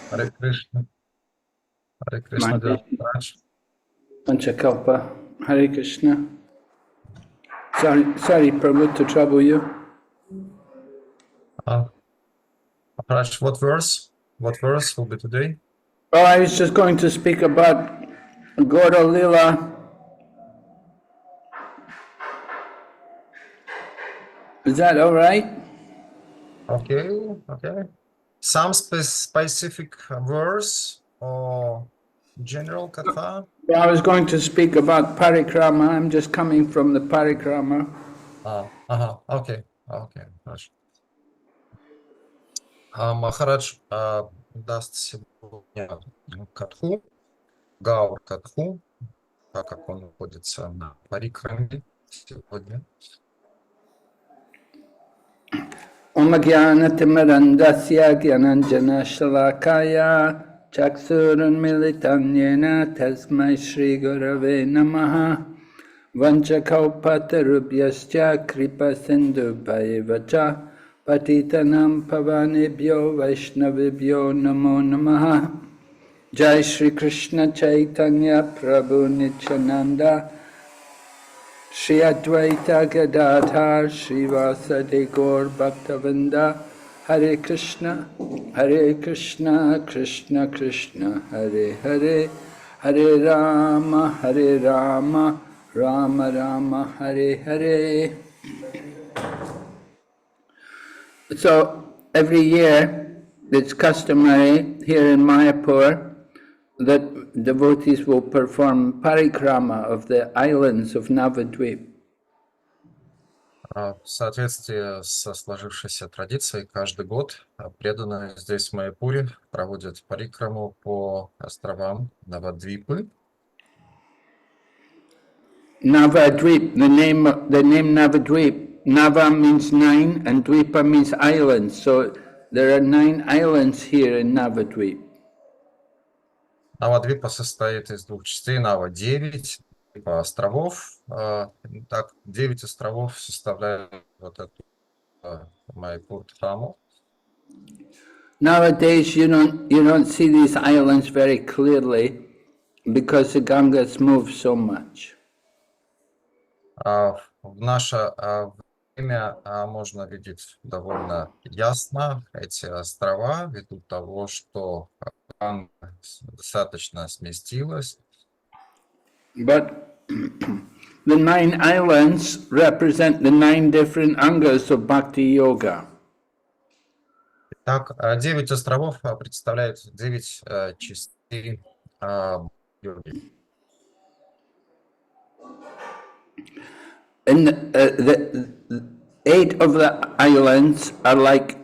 Hare Krishna. Hare Krishna, Mande dear Maharaj. Panchakalpa. Hare Krishna. Sorry, Prabhu, to trouble you. Maharaj, what verse? What verse will be today? Oh, I was just going to speak about Gaura Lila. Is that all right? Okay, okay. Some specific verse or general Katha? Well, I was going to speak about Parikrama. I'm just coming from the Parikrama. Okay, okay. Хорошо. Махарадж даст сегодня Катху, Гаур Катху, так как он находится на Парикраме сегодня. Om Jnana-timirandasya Jnananjana Shalakaya Chaksurun Militanyena Tasmai Shri Gurave Namaha Vanchakaupatarubhyascha Kripa Sindhu Bhaivacha Patitanam Pavanebhyo Vaishnavibhyo Namo Namaha Jai Shri Krishna Chaitanya Prabhu Nityananda Shri Advaita Gadadhar Srivasadi Gaur Bhaktavinda Hare Krishna Krishna Krishna Hare Hare Hare Rama Rama Rama Hare Hare. So every year it's customary here in Mayapur that devotees will perform parikrama of the islands of Navadwipa. В соответствии со сложившейся традицией, каждый год преданные здесь в Майяпуре проводят парикраму по островам Навадвипы. Navadvip, the name Navadvip, Nava means 9 and Dvipa means islands. So there are 9 islands here in Navadvip. Навадвипа состоит из двух частей. Нава 9 островов. Так, 9 островов составляют вот эту Майяпур-дхаму. Nowadays you don't see these islands very clearly because the Gangas move so much. В наше время можно видеть довольно ясно эти острова, ввиду того, что Ганга достаточно сместилась. But the 9 islands represent the 9 different angas of Bhakti Yoga. Так, 9 островов представляют 9 частей йоги. And the 8 of the islands are like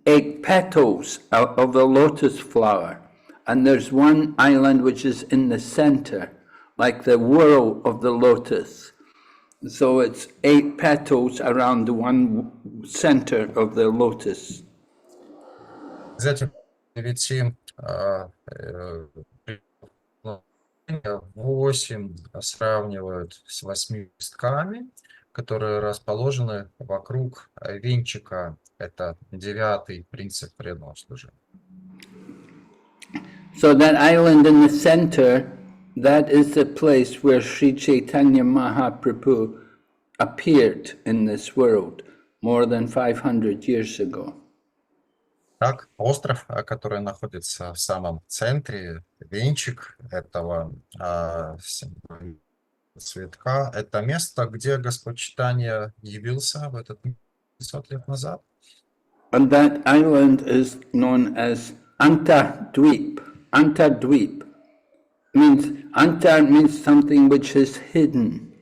8 petals of the lotus flower. And there's one island which is in the center, like the whorl of the lotus. So it's 8 petals around the one center of the lotus. Из этих 9 8 сравнивают с 8 листками, которые расположены вокруг венчика. Это 9-й принцип преданного служения. So that island in the center, that is the place where Sri Chaitanya Mahaprabhu appeared in this world more than 500 years ago. Так, остров, который находится в самом центре, венчик этого цветка, это место, где Господь Чайтанья явился в этот 500 лет назад. And that island is known as Antardvip. Antardvip means Antar means something which is hidden.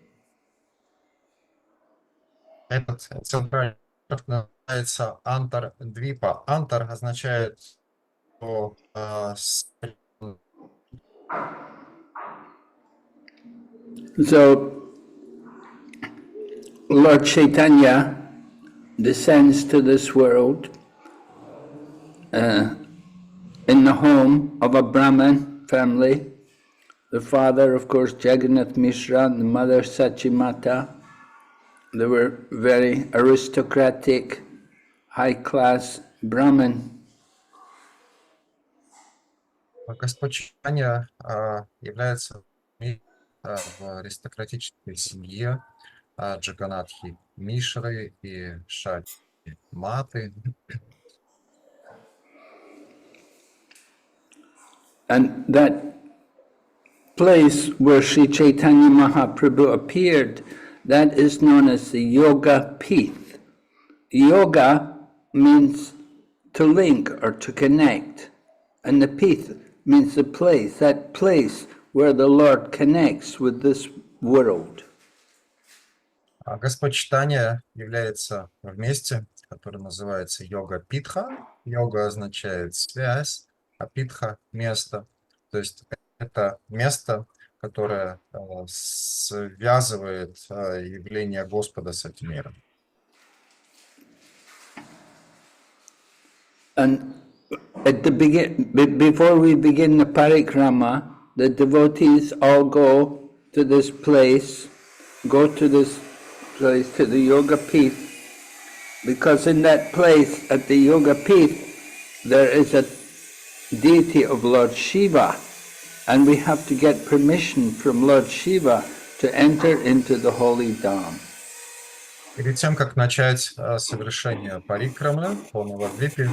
Этот центральный остров называется Антардвипа. Антар означает, что So Lord Chaitanya descends to this world in the home of a Brahmin family. The father, of course, Jagannath Mishra, and the mother Sachimata. They were very aristocratic, high-class Brahmin. Господь читания является в аристократической семье Джаганатхи Мишры и Шати Маты. And that place where Sri Chaitanya Mahaprabhu appeared, that is known as the Yoga Pith. Yoga means to link or to connect, and the Pith means the place, that place where the Lord connects with this world. Господь читания является в месте, которое называется Йога Питха. Йога означает связь, а Питха — место. То есть это место, которое связывает явление Господа с этим миром. And at the before we begin the Parikrama, the devotees all go to this place, to the Yoga Pith, because in that place, at the Yoga Pith, there is a deity of Lord Shiva, and we have to get permission from Lord Shiva to enter into the holy Dham. Перед тем, как начать совершение парикрамы по Навадвипе,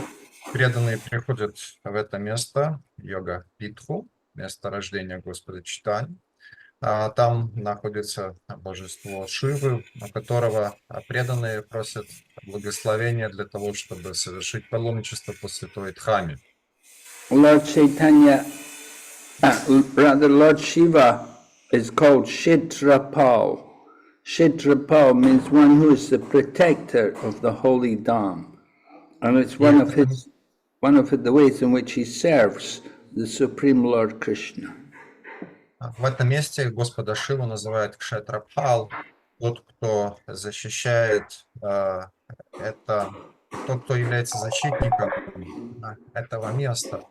преданные приходят в это место, Йога Питху, место рождения Господа Читания. Там находится божество Шивы, у которого преданные просят благословения для того, чтобы совершить паломничество по святой Дхаме. Lord Chaitanya, Lord Shiva is called Kshetrapal. Kshetrapal means one who is the protector of the holy Dham, and it's one of the ways in which he serves the Supreme Lord Krishna. В этом месте Господа Шиву называют Кшетрапал, тот, кто защищает это, тот, кто является защитником этого места.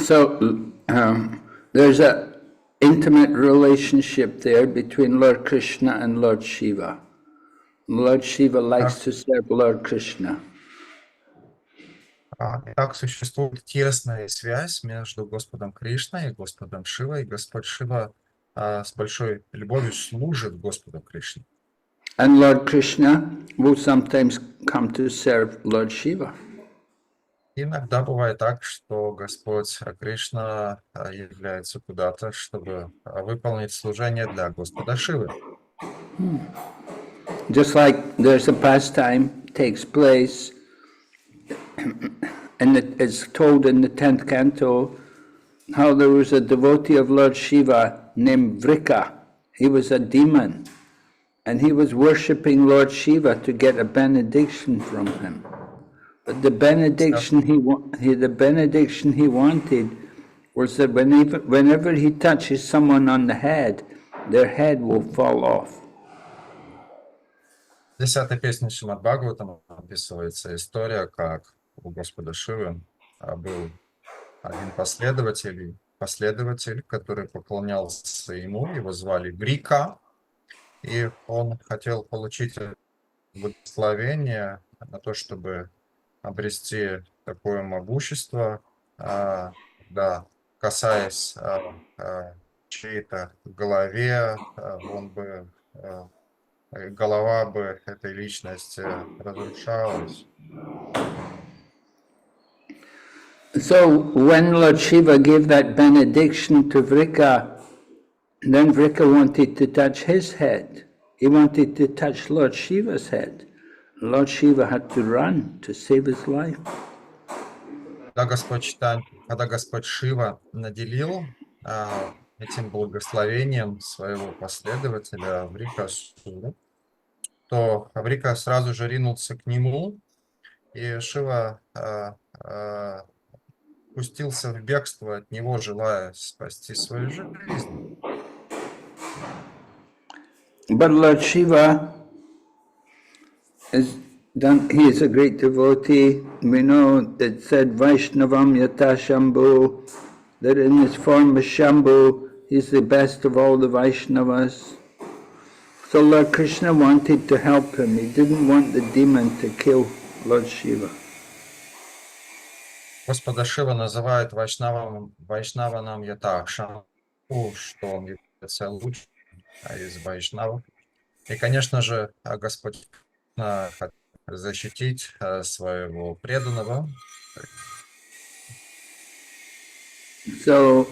So there's an intimate relationship there between Lord Krishna and Lord Shiva. Lord Shiva likes to serve Lord Krishna. Так существует тесная связь между Господом Кришной и Господом Шивой, и Господь Шива с большой любовью служит Господу Кришне. And Lord Krishna will sometimes come to serve Lord Shiva. Иногда бывает так, что Господь Кришна является куда-то, чтобы выполнить служение для Господа Шивы. Just like there's a pastime takes place, and it's told in the 10th canto, how there was a devotee of Lord Shiva named Vrika. He was a demon, and he was worshipping Lord Shiva to get a benediction from him. But the benediction he wanted was that whenever he touches someone on the head, their head will fall off. В 10-й песне Шримад Бхагаватам описывается история, как у Господа Шивы был один последователь, который поклонялся ему, его звали Врика, и он хотел получить благословение на то, чтобы обрести такое могущество, касаясь чьей-то голове, голова бы этой личности разрушалась. So when Lord Shiva gave that benediction to Vrika, then Vrika wanted to touch his head. He wanted to touch Lord Shiva's head. Lord Shiva had to run to save his life. Когда Господь Шива наделил этим благословением своего последователя Врикасуру, то Врика сразу же ринулся к нему, и Шива пустился в бегство от него, желая спасти свою жизнь. But Lord Shiva He is a great devotee. We know that said Vaishnavam Yata Shambhu, that in his form as Shambhu, he's the best of all the Vaishnavas. So Lord Krishna wanted to help him. He didn't want the demon to kill Lord Shiva. Господа Шива называют Вайшнаванам Ята Шамбху, что он является лучшим из вайшнавов. И, конечно же, Господь хотел защитить своего преданного. So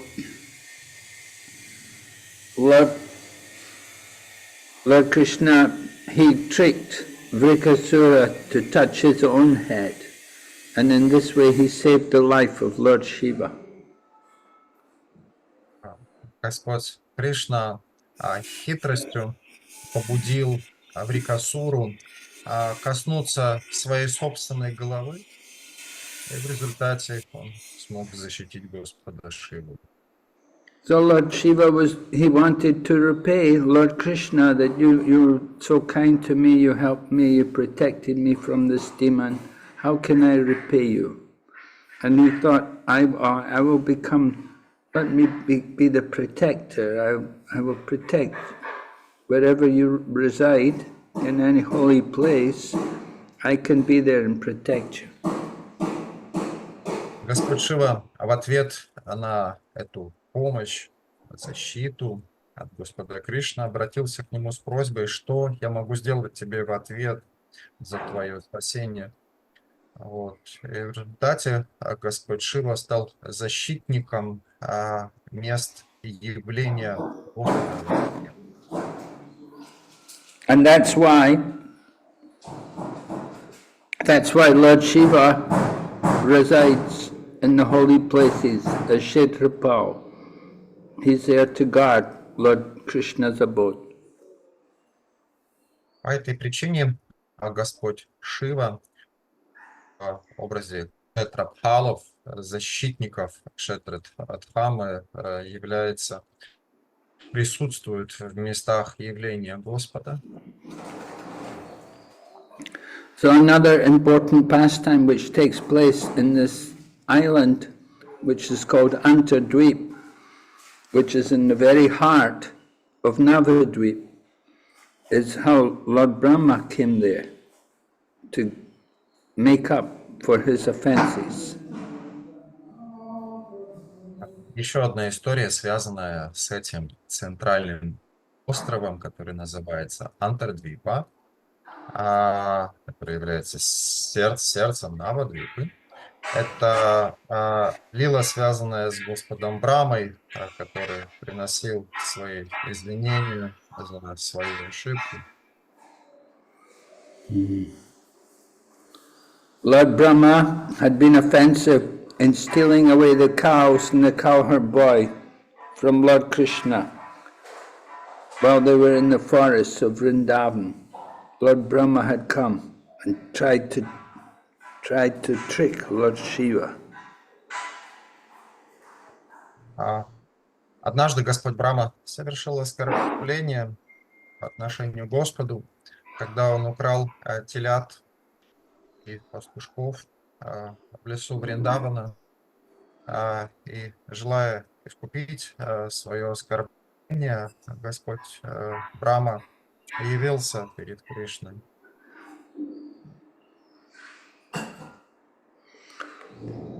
Lord Krishna, he tricked Vrikasura to touch his own head. And in this way he saved the life of Lord Shiva. Господь Кришна хитростью побудил Врикасуру коснуться своей собственной головы, и в результате он смог защитить Господа Шиву. So Lord Shiva he wanted to repay Lord Krishna that you were so kind to me, you helped me, you protected me from this demon. How can I repay you? And he thought, I will become, let me be the protector. I will protect wherever you reside, in any holy place, I can be there and protect you. Господь Шива в ответ на эту помощь, защиту от Господа Кришны обратился к нему с просьбой, что я могу сделать тебе в ответ за твое спасение. Вот. И в результате Господь Шива стал защитником мест и явления Господа. And that's why Lord Shiva resides in the holy places as Kshetrapal. He's there to guard Lord Krishna's abode. По этой причине Господь Шива в образе Кшетрапхалов, защитников Кшетрадхамы, присутствует в местах явления Господа. So another important pastime which takes place in this island, which is called Navadwipa, which is in the very heart of Navadwipa, is how Lord Brahma came there to make up for his offenses. Еще одна история, связанная с этим центральным островом, который называется Антардвипа, который является сердцем Навадвипы. Это лила, связанная с Господом Брамой, который приносил свои извинения за свою ошибку. Lord Brahma had been offensive in stealing away the cows and the cowherd boy from Lord Krishna while they were in the forests of Vrindavan. Lord Brahma had come and tried to trick Lord Shiva. Однажды Господь Брама совершил оскорбление по отношению к Господу, когда он украл телят и пастушков в лесу Вриндавана, и, желая искупить свое оскорбление, Господь Брама явился перед Кришной.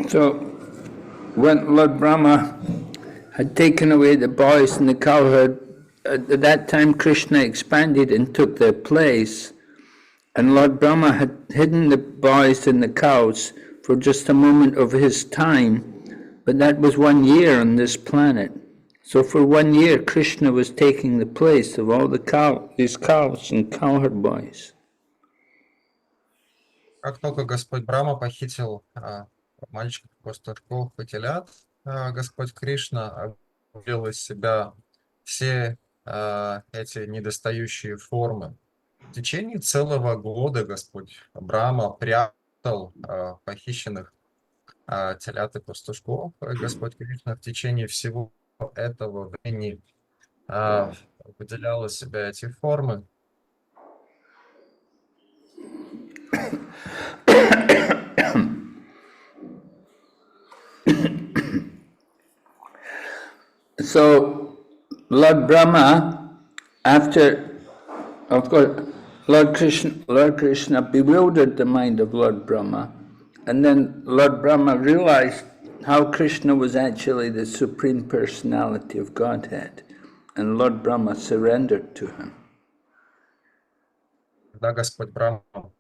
So, when Lord Brahma had taken away the boys and the cowherd, at that time Krishna expanded and took their place, and Lord Brahma had hidden the boys and the cows for just a moment of his time, but that was 1 year on this planet. So for 1 year Krishna was taking the place of all these cows and cowherd boys. Как только Господь Брама похитил мальчиков, пастушков и телят, Господь Кришна вывел из себя все эти недостающие формы. В течение целого года Господь Брама прятал похищенных телят и пастушков. Господь Кришна в течение всего этого времени выделял из себя эти формы. So Lord Brahma, after, of course, Lord Krishna bewildered the mind of Lord Brahma, and then Lord Brahma realized how Krishna was actually the Supreme Personality of Godhead, and Lord Brahma surrendered to him. Когда Господь Брахма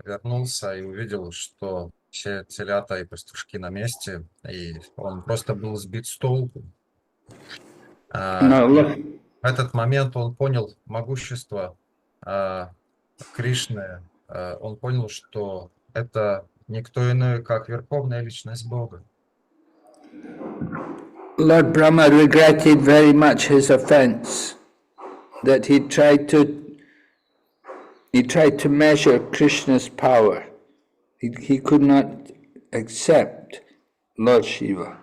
вернулся и увидел, что все телята и пастушки на месте, и он просто был сбит с толку. Now И look, в этот момент он понял могущество Кришны. Он понял, что это никто иной, как Верховная Личность Бога. Lord Brahma regretted very much his offense, that he tried to measure Krishna's power. He could not accept Lord Shiva,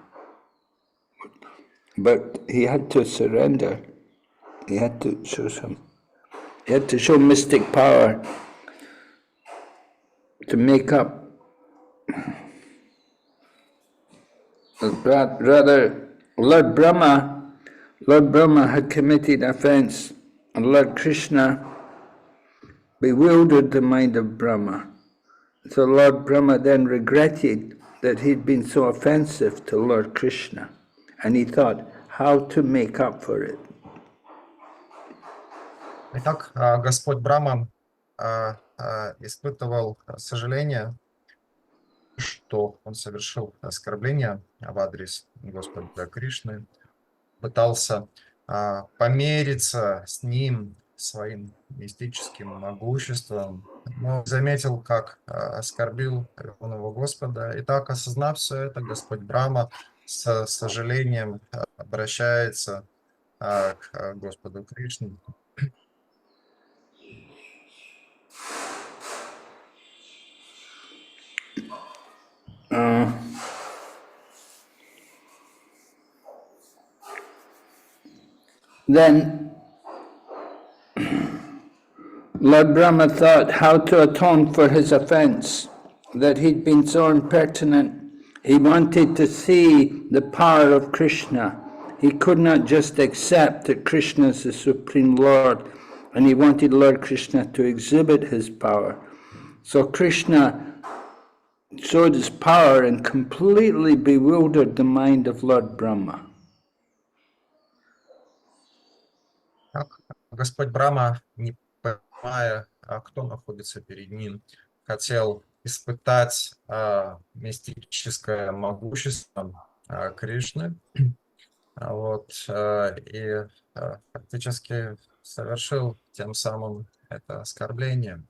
but he had to surrender. He had to show mystic power to make up. Rather, Lord Brahma had committed offense, and Lord Krishna bewildered the mind of Brahma. So Lord Brahma then regretted that he'd been so offensive to Lord Krishna, and he thought how to make up for it. Итак, Господь Брахма испытывал сожаление, что он совершил оскорбление в адрес Господа Кришны, пытался помериться с ним своим мистическим могуществом, но заметил, как оскорбил Верховного Господа. И так, осознав все это, Господь Брахма с сожалением обращается к Господу Кришне. Then Lord Brahma thought how to atone for his offense, that he'd been so impertinent. He wanted to see the power of Krishna. He could not just accept that Krishna is the Supreme Lord, and he wanted Lord Krishna to exhibit his power. So Krishna showed his power and completely bewildered the mind of Lord Brahma. Господь Брахма, не понимая, кто находится перед ним, хотел испытать мистическое могущество Кришны, и фактически совершил тем самым это оскорбление.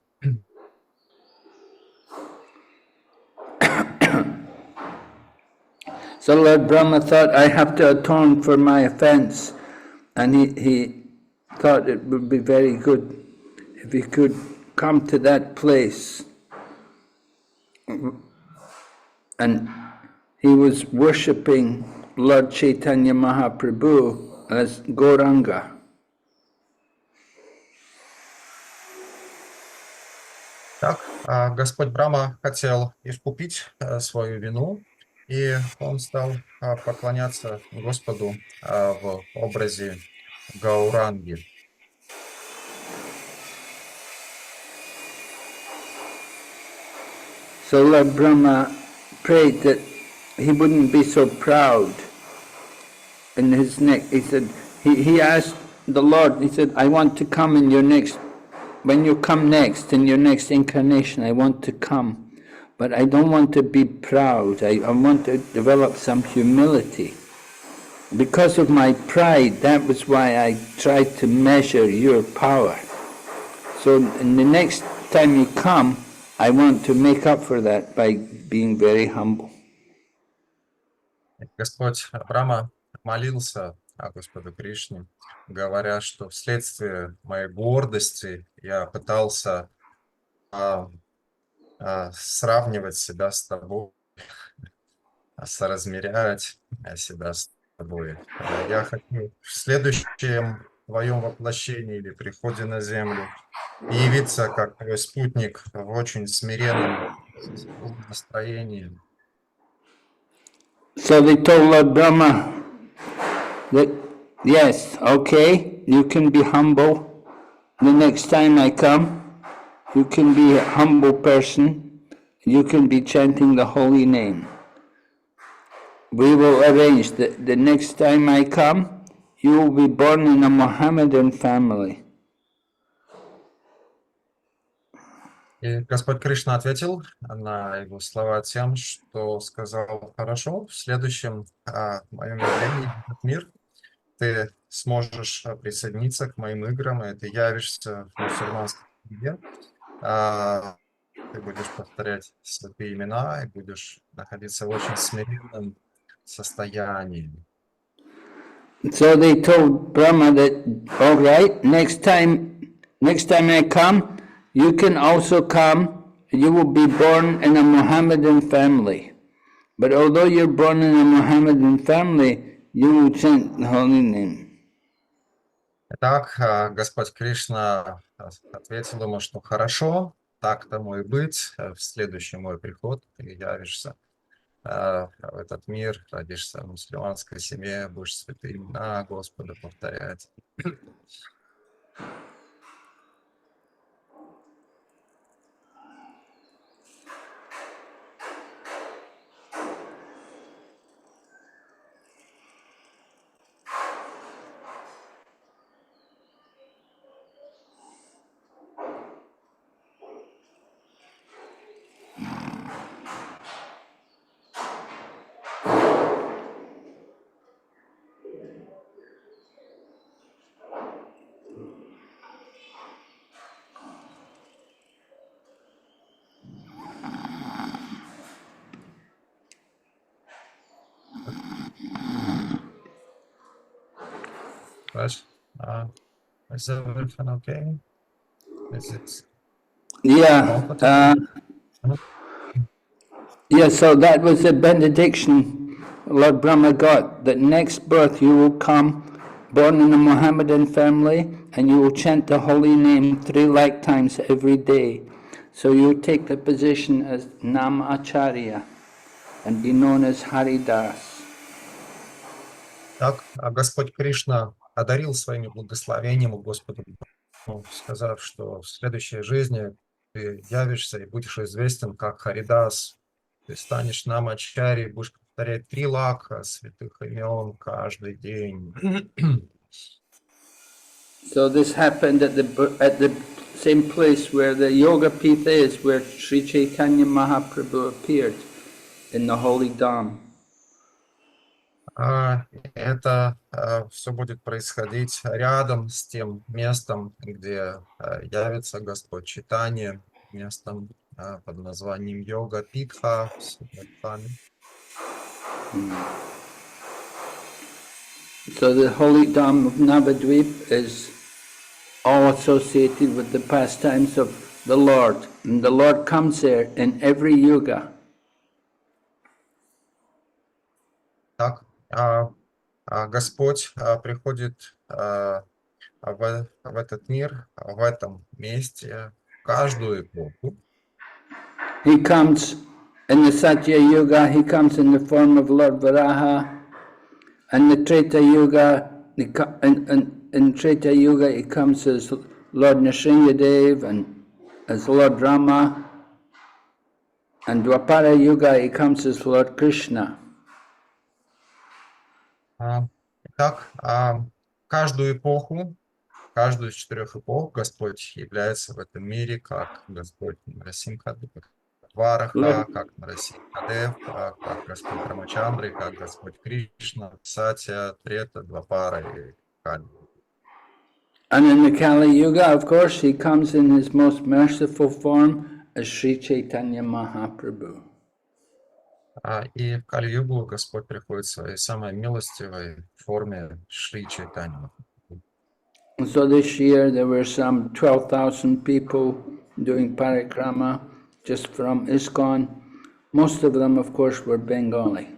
So Lord Brahma thought, I have to atone for my offense, and he thought it would be very good if he could come to that place. And he was worshipping Lord Chaitanya Mahaprabhu as Gauranga. Так, Господь Брахма хотел искупить свою вину, и он стал поклоняться Господу в образе Гауранги. So Lord Brahma prayed that he wouldn't be so proud in his neck. He said, he asked the Lord, he said, I want to come in your next, when you come next, in your next incarnation, I want to come. But I don't want to be proud. I want to develop some humility. Because of my pride, that was why I tried to measure your power. So in the next time you come, I want to make up for that by being very humble. Господь Брахма молился Господу Кришне, говоря, что вследствие моей гордости я пытался сравнивать себя с тобой, соразмерять себя с тобой. Я хочу в следующем твоем воплощении или приходе на землю явиться как твой спутник в очень смиренном настроении. So they told Lord Brahma that, yes, okay, you can be humble. The next time I come, you can be a humble person. You can be chanting the holy name. We will arrange that the next time I come, you will be born in a Mohammedan family. И Господь Кришна ответил на его слова тем, что сказал: хорошо, в следующем моем явлении в этот мир ты сможешь присоединиться к моим играм, и ты явишься в мусульманской семье, ты будешь повторять святые имена и будешь находиться в очень смиренном состоянии. So they told Brahma that, all right, next time I come, you can also come. You will be born in a Mohammedan family. But although you're born in a Mohammedan family, you will chant the holy name. Итак, Господь Кришна ответил ему, что хорошо, так тому и быть, в следующий мой приход ты явишься в этот мир, родишься в мусульманской семье, будешь святые имена Господа повторять. Right? Is everything okay? Is it Yeah, comfortable? yeah, so that was the benediction Lord Brahma got, that next birth you will come, born in a Mohammedan family, and you will chant the holy name 3 lakh times every day. So you take the position as Nam Acharya and be known as Haridas. Так, Господь Кришна одарил своими благословениями Господу, сказав, что в следующей жизни ты явишься и будешь известен как Харидас. Ты станешь намачари, будешь повторять 3 лака святых имен каждый день. So this happened at the same place where the Yoga Pitha is, where Sri Chaitanya Mahaprabhu appeared in the holy Dham. Это все будет происходить рядом с тем местом, где явится Господь Чайтанья, местом под названием Йога Питха в Субхане. So the holy Dham of Navadwipa is all associated with the pastimes of the Lord. And the Lord comes there in every yuga. Так, Господь приходит в этот мир, в этом месте, в каждую эпоху. He comes in the Satya Yuga, he comes in the form of Lord Varaha. And the Treta Yuga, in Treta Yuga, he comes as Lord Nrsimhadev and as Lord Rama. And Dwapara Yuga, he comes as Lord Krishna. Итак, каждую эпоху, каждую из 4 эпох Господь является в этом мире как Господь Нарасимха, Вараха, как Нарасимхадев, как Господь Рамачандра, как Господь Кришна, Сатя, Трета, Двапара и Кали. And in the Kali Yuga, of course, he comes in his most merciful form as Sri Chaitanya Mahaprabhu. И в Кали-югу Господь приходит в своей самой милостивой форме Шри Чайтанья. So this year there were some 12,000 people doing Parikrama just from ISKCON. Most of them, of course, were Bengali.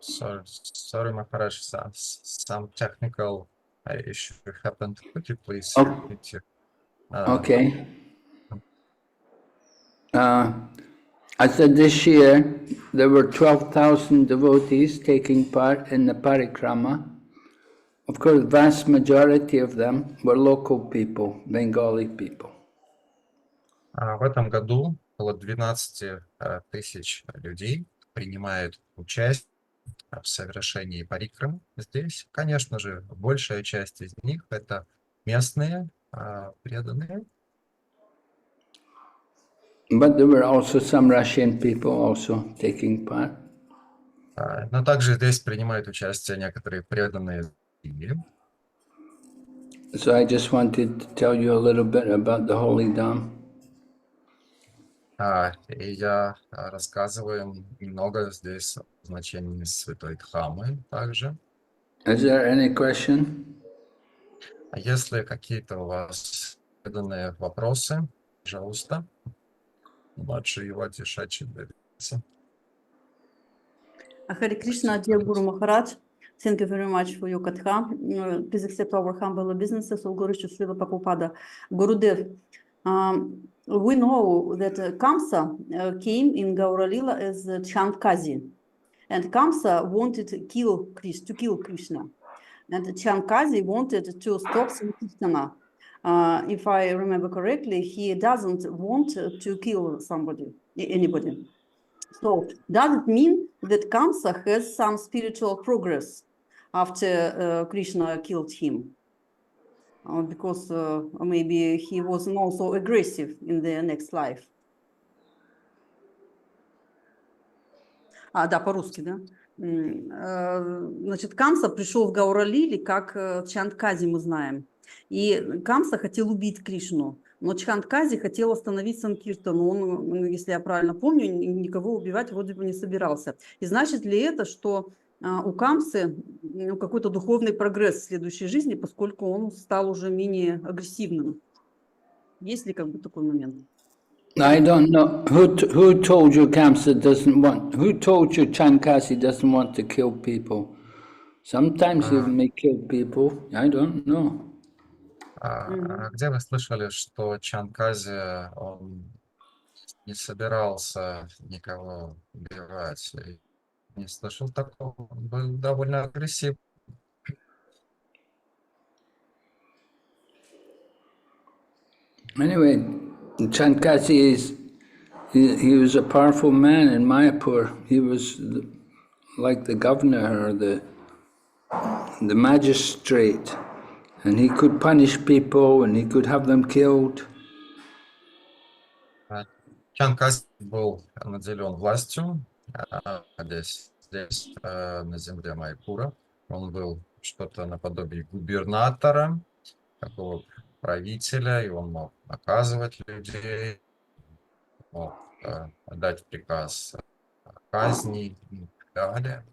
Sorry, Maharaj, some technical issue happened. Could you please Oh, repeat it? okay. I said this year there were 12,000 devotees taking part in the Parikrama. Of course, vast majority of them were local people, Bengali people. В этом году около 12 тысяч людей принимают участие в совершении парикрамы. Здесь, конечно же, большая часть из них это местные преданные. But there were also some Russian people also taking part. Но также здесь принимают участие некоторые преданные из Индии. So I just wanted to tell you a little bit about the Holy Dham. И я рассказываю им немного здесь о значении Святой Дхаммы также. Is there any question? Если какие-то у вас преданные вопросы, пожалуйста, младший Ювати Шачи. Hare Krishna, dear Guru Maharaj, thank you very much for your Katha. Please accept our humble obeisances, all glories to Srila Prabhupada. Gurudev, we know that Kamsa came in Gaura Lila as Chandkazi, and Kamsa wanted to kill Krishna, and Chandkazi wanted to stop Sankirtana. If I remember correctly, he doesn't want to kill anybody. So does it mean that Kamsa has some spiritual progress after Krishna killed him? Because maybe he wasn't also aggressive in the next life. Да, по-русски, да? Значит, Камса пришел в Гауралили как Чандкази, мы знаем. И Камса хотел убить Кришну, но Чхандкази хотел остановить Санкиртану. Он, если я правильно помню, никого убивать вроде бы не собирался. И значит ли это, что у Камсы какой-то духовный прогресс в следующей жизни, поскольку он стал уже менее агрессивным? Есть ли как бы такой момент? I don't know. Who told you Kamsa doesn't want... Who told you Chankasi doesn't want to kill people? Sometimes he may kill people. I don't know. Где вы слышали, что Чанкази, он не собирался никого убивать? Не слышал такого. Он был довольно агрессивный. Anyway, Chankasi he was a powerful man in Mayapur. He was like the governor or the magistrate, and he could punish people and he could have them killed. Чанкази был наделен властью здесь, на земле Майпура. Он был что-то наподобие губернатора, такого правителя, и он мог наказывать людей, мог дать приказ казни и так далее.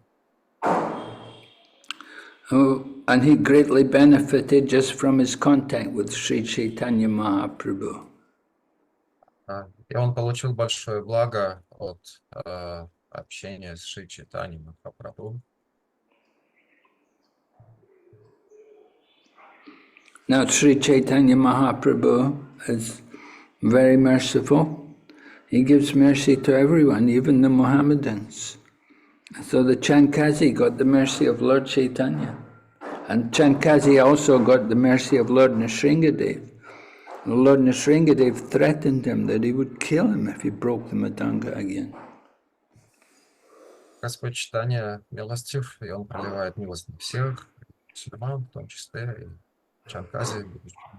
And he greatly benefited just from his contact with Sri Chaitanya Mahaprabhu. И он получил большое благо от общения с Шри Чайтаньей Махапрабху. Now Sri Chaitanya Mahaprabhu is very merciful. He gives mercy to everyone, even the Mohammedans. So the Chankasi got the mercy of Lord Chaitanya. And Chankasi also got the mercy of Lord Nrsingadev. Lord Nrsingadev threatened him that he would kill him if he broke the Madanga again. Господь Чайтанья милостив, и он проливает милость на всех, мусульман, в том числе и Чанкази,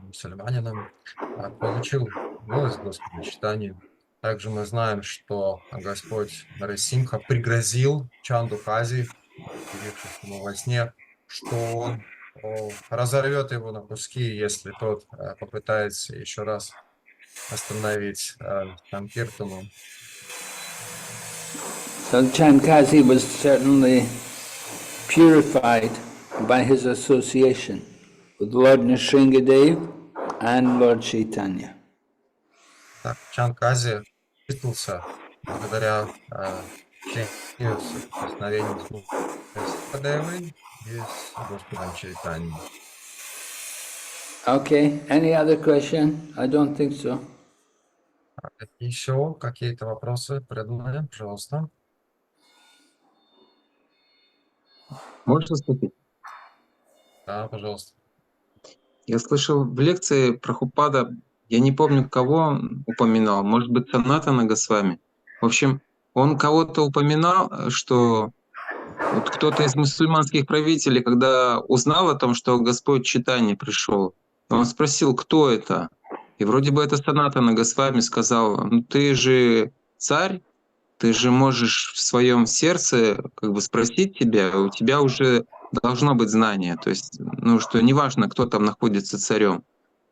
мусульманином, получил милость Господа Чайтаньи. Также мы знаем, что Господь Нарасимха пригрозил Чанду Кази, явившись ему во сне, что он разорвет его на куски, если тот попытается еще раз остановить Санкиртану. So Chankasi was certainly purified by his association with Lord Nrsingadev and Lord Chaitanya. Так, Чанкази очистился благодаря соприкосновению с Господом Чайтаньей. Okay, any other question? I don't think so. Еще какие-то вопросы преданные, пожалуйста. Можно спросить? Да, пожалуйста. Я слышал в лекции Прабхупада, я не помню, кого он упоминал, может быть, Санатана Госвами. В общем, он кого-то упоминал, что вот кто-то из мусульманских правителей, когда узнал о том, что Господь Чайтанья пришел, он спросил, кто это? И вроде бы это Санатана Госвами сказал, ну ты же царь, ты же можешь в своем сердце как бы спросить тебя, у тебя уже должно быть знание. То есть, ну что неважно, кто там находится царем,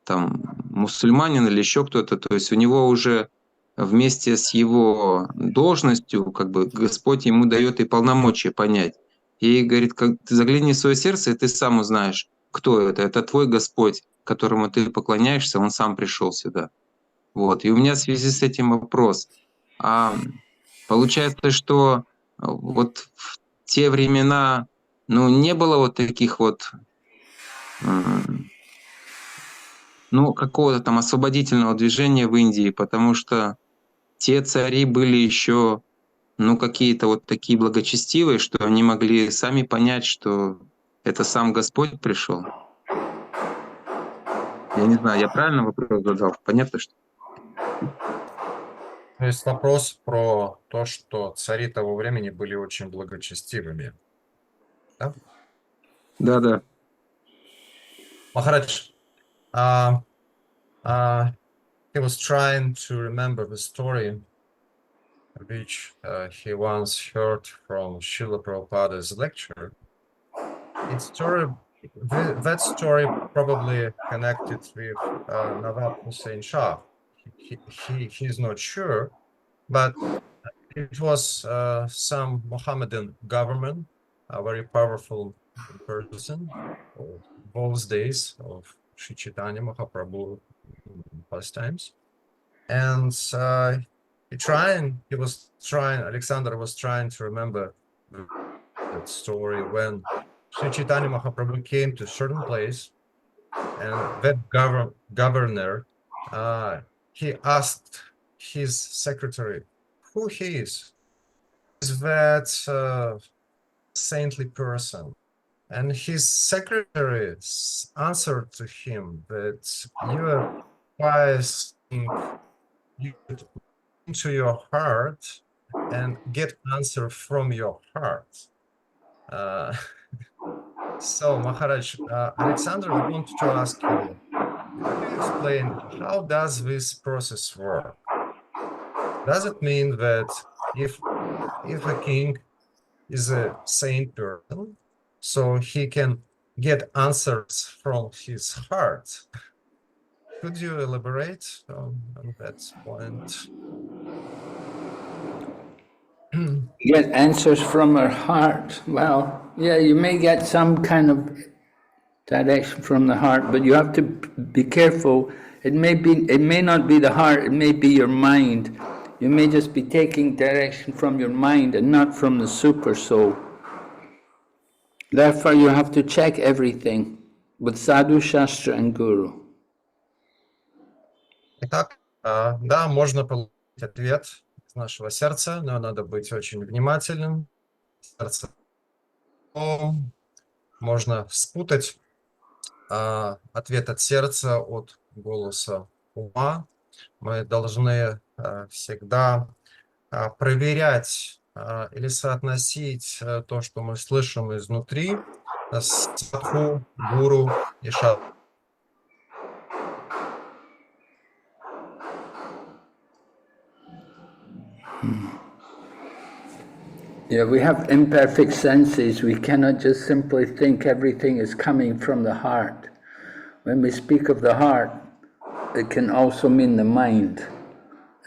там мусульманин или еще кто-то, то есть у него уже вместе с его должностью, как бы Господь ему дает и полномочия понять. И говорит, как ты загляни в свое сердце, и ты сам узнаешь, кто это. Это твой Господь, которому ты поклоняешься, он сам пришел сюда. Вот. И у меня в связи с этим вопрос. А получается, что вот в те времена, ну, не было вот таких вот, ну, какого-то там освободительного движения в Индии, потому что те цари были еще, ну, какие-то вот такие благочестивые, что они могли сами понять, что это сам Господь пришел. Я не знаю, я правильно вопрос задал? Понятно, что? То есть вопрос про то, что цари того времени были очень благочестивыми. Да? Да. Maharaj, he was trying to remember the story which he once heard from Srila Prabhupada's lecture. That story probably connected with Nawab Hussain Shah. He's not sure, but it was some Mohammedan government, a very powerful person of those days of Sri Chaitanya Mahaprabhu pastimes. And Alexander was trying to remember that story when Sri Chaitanya Mahaprabhu came to a certain place, and that governor, he asked his secretary who he is that saintly person. And his secretary answered to him that you are wise you into your heart and get answer from your heart. So Maharaj, Alexander, we want to ask you, could you explain how does this process work? Does it mean that if a king is a saint person, so he can get answers from his heart? Could you elaborate on that point? Get answers from our heart. Well, yeah, you may get some kind of direction from the heart, but you have to be careful. It may not be the heart, it may be your mind. You may just be taking direction from your mind and not from the super soul. Therefore, you have to check everything with Sadhu, Shastra and Guru. Итак, да, можно получить ответ из нашего сердца, но надо быть очень внимательным. Сердце. Можно спутать ответ от сердца от голоса ума. Мы должны всегда проверять или соотносить то, что мы слышим изнутри, с садху, гуру и шастрой. Yeah, we have imperfect senses. We cannot just simply think everything is coming from the heart. When we speak of the heart, it can also mean the mind.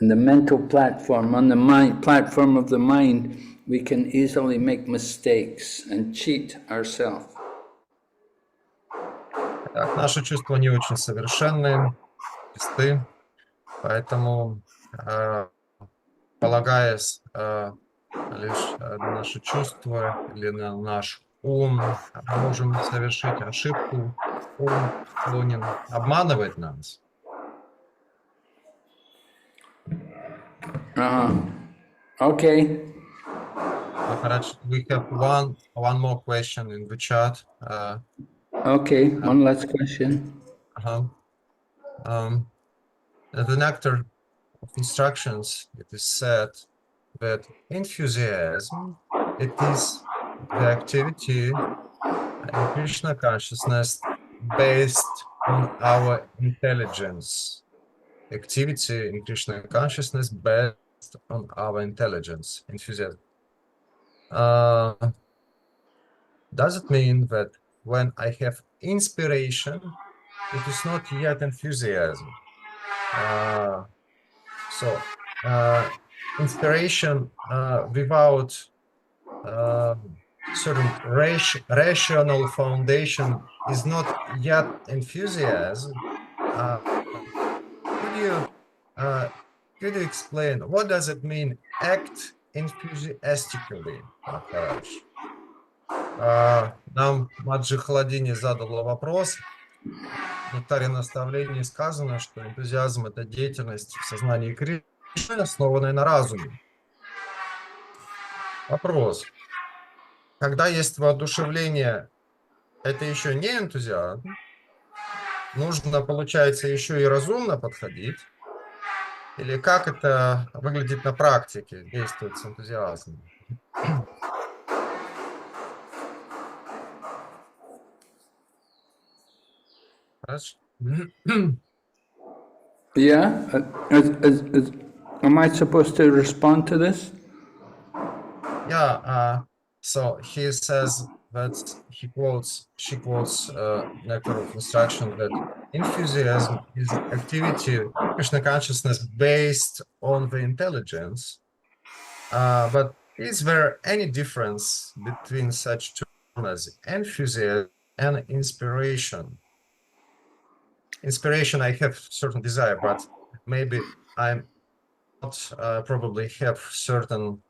And the mental platform, on the platform of the mind, we can easily make mistakes and cheat ourselves. Так, наши чувства не очень совершенны, чисты, поэтому, полагаясь лишь на наши чувства или на наш ум можем совершить ошибку, ум склонен обманывать нас. Okay. Maharaj, we have one more question in the chat. Okay, one last question. The nectar of instructions, it is said that enthusiasm, it is the activity in Krishna consciousness based on our intelligence. Activity in Krishna consciousness based on our intelligence, enthusiasm. Does it mean that when I have inspiration, it is not yet enthusiasm? Inspiration without certain rational foundation is not yet enthusiasm. Could you explain what does it mean act enthusiastically, Maharaj? Нам Маджи Халадини задала вопрос. В нектаре наставлений сказано, что энтузиазм — это деятельность в сознании Кришны, основанная на разуме. Вопрос. Когда есть воодушевление, это еще не энтузиазм? Нужно, получается, еще и разумно подходить? Или как это выглядит на практике, действовать с энтузиазмом? Хорошо. Yeah, am I supposed to respond to this? Yeah, so he says that she quotes Nectar of Instruction that enthusiasm is activity, Krishna consciousness based on the intelligence. But is there any difference between such terms as enthusiasm and inspiration? Inspiration, I have certain desire, but maybe I'm not probably have certain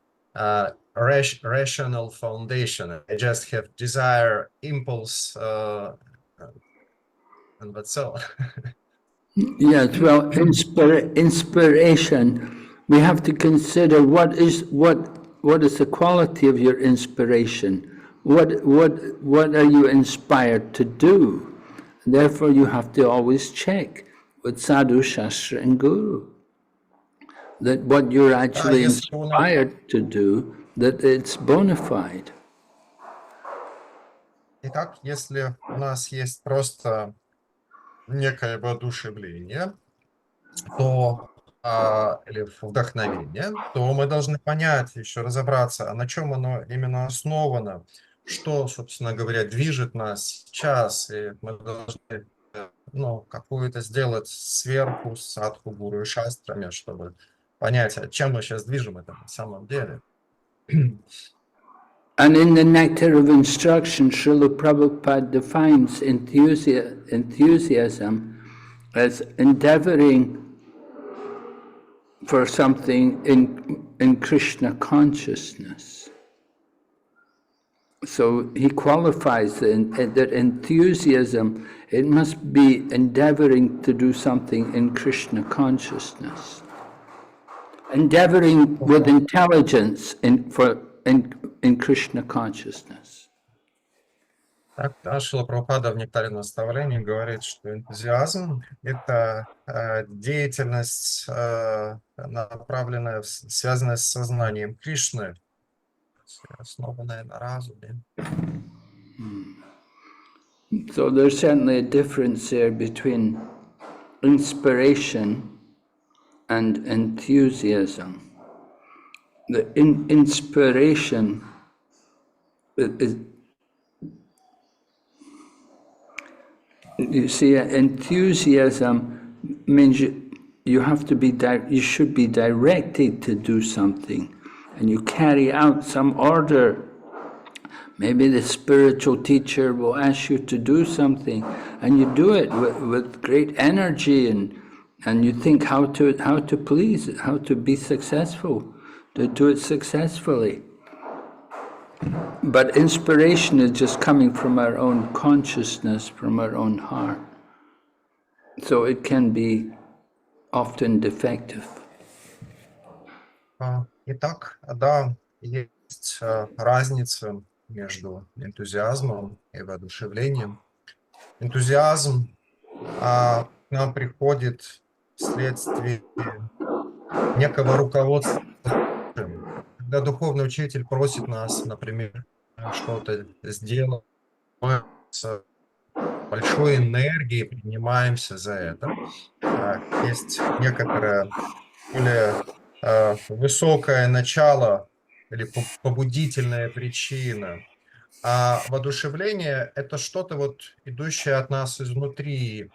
rational foundation. I just have desire, impulse, and that's all. Yes, well, inspiration, we have to consider what is the quality of your inspiration. What are you inspired to do? Therefore, you have to always check with Sadhu, Shastra, and Guru that what you're actually inspired to do, that it's bona fide. Итак, если у нас есть просто некое воодушевление, то или вдохновение, то мы должны понять, еще разобраться, а на чем оно именно основано, что, собственно говоря, движет нас сейчас, и мы должны какую-то сделать сверху садху, гуру и шастрами, чтобы понять, чем мы сейчас движем это на самом деле. And in the Nectar of Instruction, Srila Prabhupada defines enthusiasm as endeavoring for something in Krishna consciousness. So he qualifies that enthusiasm, it must be endeavoring to do something in Krishna consciousness. Endeavoring with intelligence in Krishna consciousness. Так, Шрила Прабхупада в Нектаре наставлений говорит, что энтузиазм — это деятельность, направленная, связанная с сознанием Кришны, основанная на разуме. So there's certainly a difference there between inspiration and enthusiasm. The inspiration is, you see, enthusiasm means you have to be you should be directed to do something, and you carry out some order. Maybe the spiritual teacher will ask you to do something, and you do it with great energy, and you think how to please, how to be successful, to do it successfully. But inspiration is just coming from our own consciousness, from our own heart. So it can be often defective. Итак, да, есть разница между энтузиазмом и воодушевлением. Энтузиазм к нам приходит вследствие некого руководства. Когда духовный учитель просит нас, например, что-то сделать, мы с большой энергией принимаемся за это. Есть некоторое более высокое начало или побудительная причина. А воодушевление – это что-то вот идущее от нас изнутри.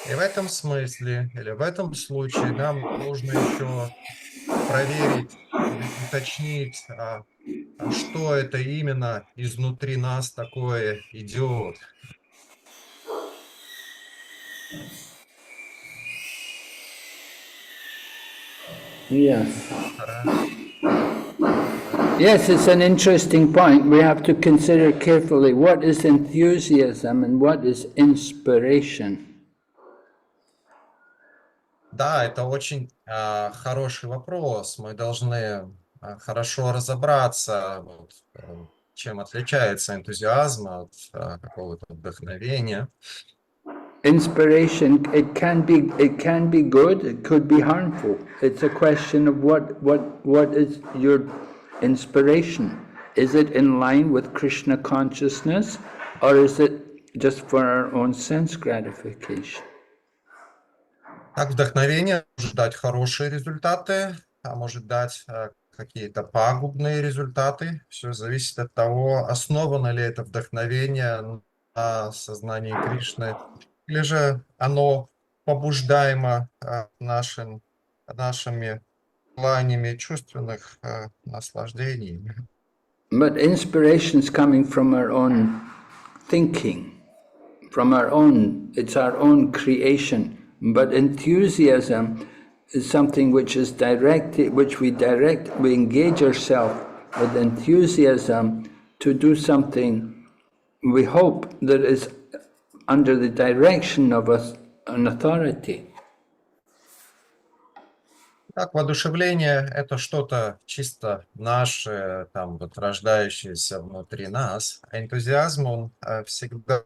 И в этом смысле, или в этом случае нам нужно еще проверить или уточнить, что это именно изнутри нас такое идет. Yes. Yes, it's an interesting point. We have to consider carefully what is enthusiasm and what is inspiration. Да, это очень хороший вопрос. Мы должны хорошо разобраться, вот, чем отличается энтузиазм от какого-то вдохновения. Inspiration, it can be good, it could be harmful. It's a question of what is your inspiration. Is it in line with Krishna consciousness, or is it just for our own sense gratification? Так, вдохновение может дать хорошие результаты, а может дать какие-то пагубные результаты. Все зависит от того, основано ли это вдохновение на сознании Кришны, или же оно побуждаемо нашими желаниями чувственных наслаждений. But inspiration is coming from our own thinking, it's our own creation. But enthusiasm is something which is directed, we engage ourselves with enthusiasm to do something we hope that is under the direction of an authority. Так, воодушевление – это что-то чисто наше, там, вот, рождающееся внутри нас. А энтузиазм, он всегда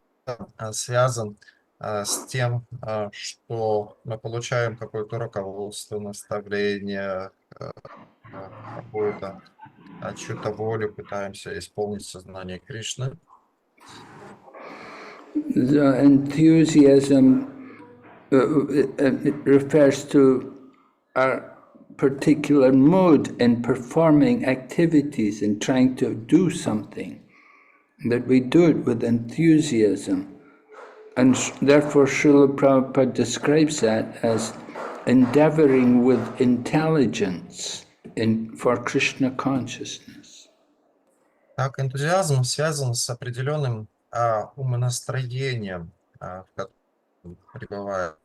связан с тем, что мы получаем какое-то руководство, наставление, какую-то чью-то волю, пытаемся исполнить сознание Кришны. The enthusiasm it refers to our particular mood in performing activities and trying to do something, that we do it with enthusiasm. And therefore Srila Prabhupada describes that as endeavoring with intelligence for Krishna consciousness. Так, энтузиазм связан с определенным умонастроением, в котором пребывает,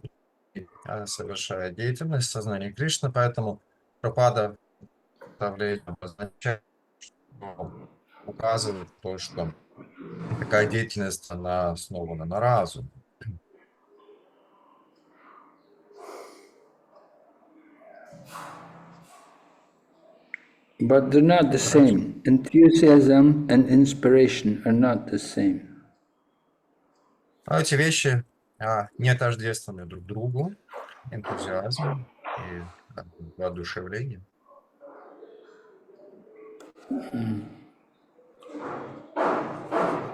совершая деятельность сознания Кришны, поэтому Прабхупада обозначает, что указывает то, что такая деятельность, она основана на разуме. But they're not the same. Enthusiasm and inspiration are not the same. Эти вещи не тождественны друг другу. Энтузиазм и воодушевление.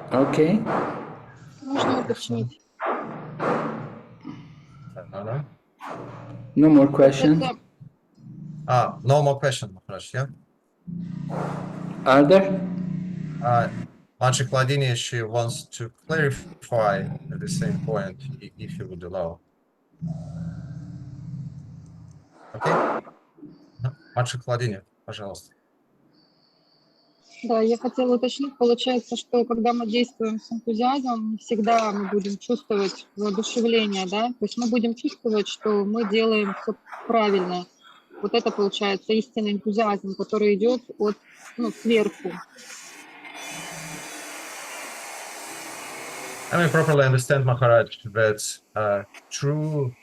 Okay. Можно уточнить? Да. No more questions? No more question, Maharaj, yeah? Are there? Maharaj Vladini, she wants to clarify at the same point, if you would allow. Okay? Maharaj Vladini, пожалуйста. Да, я хотела уточнить, получается, что когда мы действуем с энтузиазмом, не всегда мы будем чувствовать воодушевление, да? То есть мы будем чувствовать, что мы делаем все правильно. Вот это получается истинный энтузиазм, который идет сверху. And we properly understand, Maharaj, that true,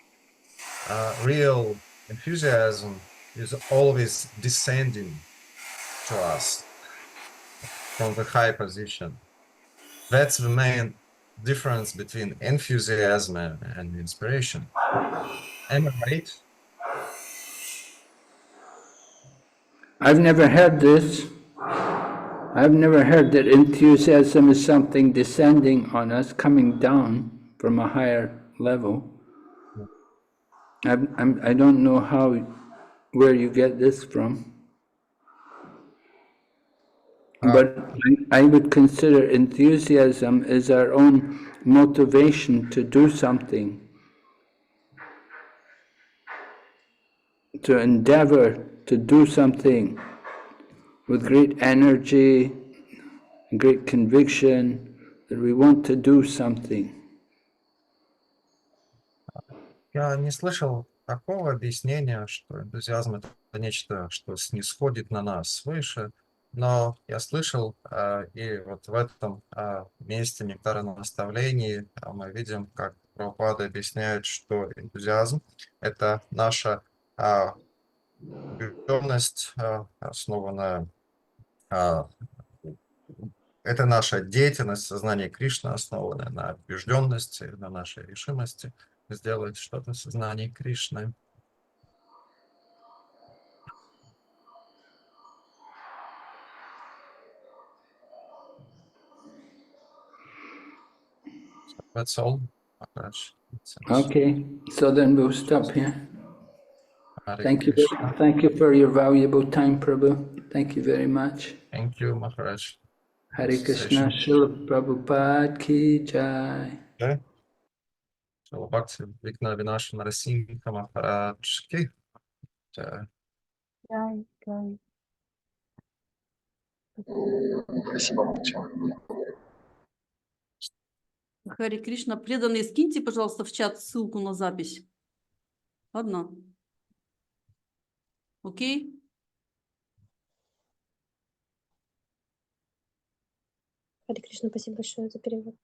real enthusiasm is always descending to us from the high position. That's the main difference between enthusiasm and inspiration. Am I right? I've never heard this. I've never heard that enthusiasm is something descending on us, coming down from a higher level. I don't know where you get this from. But I would consider enthusiasm as our own motivation to do something, to endeavor to do something with great energy, great conviction, that we want to do something. Я не слышал такого объяснения, что энтузиазм — это нечто, что снисходит на нас свыше, но я слышал, и вот в этом месте «Нектара наставлений» мы видим, как Прабхупада объясняет, что энтузиазм — это наша убежденность, основанная, а, это наша деятельность, сознание Кришны, основанное на убежденности, на нашей решимости сделать что-то в сознании Кришны. That's all, Maharaj. Okay, so then we'll stop here. Hare Thank you. Krishna. Thank you for your valuable time, Prabhu. Thank you very much. Thank you, Maharaj. Hare Krishna, Srila Prabhupada ki jai. Okay. So, Bhakti BVV Narasimha Maharaj ki jai. Jai, jai. Спасибо большое. Хари Кришна, преданные, скиньте, пожалуйста, в чат ссылку на запись. Ладно? Окей? Харе Кришна, спасибо большое за перевод.